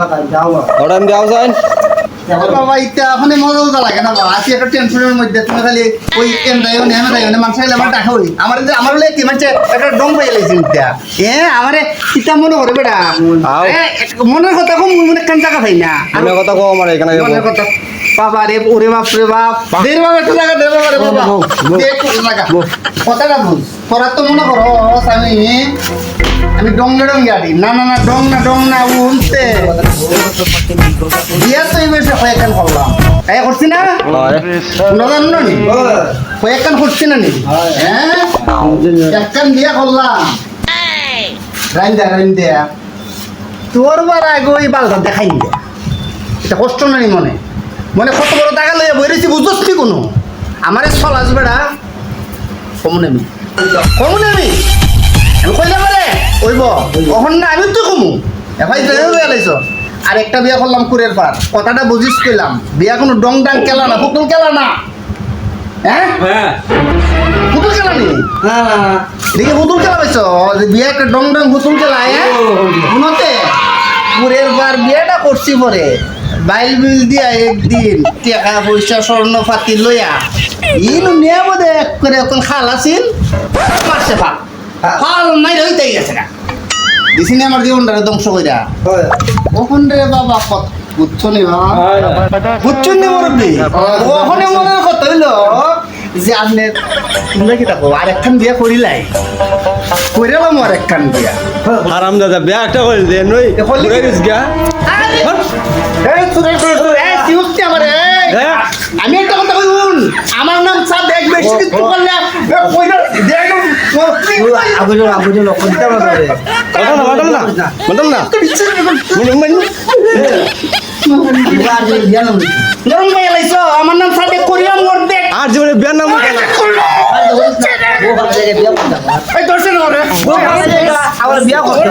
order দেওয়া যায় বাবা ইটা ওখানে মজা লাগে না বাবা আজকে একটা টেনশনের মধ্যে তুমি খালি ওই কেন দাইও না আমি দাইও না মানুষ খাইলে আমার টাকা হই আমার হলে কি মানে একটা ডং পাই লাইছি ইটা আমারে কিতা মনে করে বেটা মনের কথা কম মনে কান জায়গা পাই না মনের কথা কও আমার এখানে মনের কথা বাবা রে ওরে বাপ রে বাপ দের বাবা একটু জায়গা দে বাবা রে বাবা দে একটু জায়গা কথাটা বল তোরা তো মনে করো আমি ডং গাড়ি না না না ডং না উনতে দিয়া তো এই বেশি কয়েকখান করলাম করছি না নি কয়েকখান করছি না নি হ্যাঁ একখান দিয়া করলাম রাইন দেয়া তোর বার আগে ওই বালটা দেখাই দে এটা কষ্ট নাই মনে মনে কত বড় টাকা লইয়া বইরেছি বুঝছ কি কোনো আমারে চল আসবে না কমনে আমি কইলে পারে ওইব ওখান না আমি তো কমু এফাই লাইছ আর একটা বিয়া করলাম কুরের পার কথাটা বুঝিস কইলাম বিয়া কোনো ডং ডাং কেলা না পুতুল কেলা না হ্যাঁ পুতুল কেলা নি দেখি পুতুল কেলা পাইছ বিয়া একটা ডং ডাং পুতুল কেলা শুনতে কুরের পার বিয়াটা করছি পরে বাইল বিল দিয়া একদিন টাকা পয়সা স্বর্ণ ফাতি লইয়া ইনু নিয়ে বোধ এক করে এখন খাল আছিল মারছে ফাল নাই হইতেই গেছে না দিছি না আমার জীবনটা ধ্বংস কইরা ওখান রে বাবা কত বুঝছো নি বাবা বুঝছো নি মুরব্বি ওখানে মনের কথা হইলো যে আপনি তোমরা কি থাকো আরেকখান বিয়া করিলাই কইরালাম আরেকখান বিয়া আরাম দাদা বিয়া একটা করে দে নই ঘুরে গেছ গা আমি একটা কথা কইুন আমার নাম সাদ এক বেশি কিছু করলে আমার নাম সাদে করিয়া মোর দেখ আর জীবনে বিয়ার নাম বিয়া করতে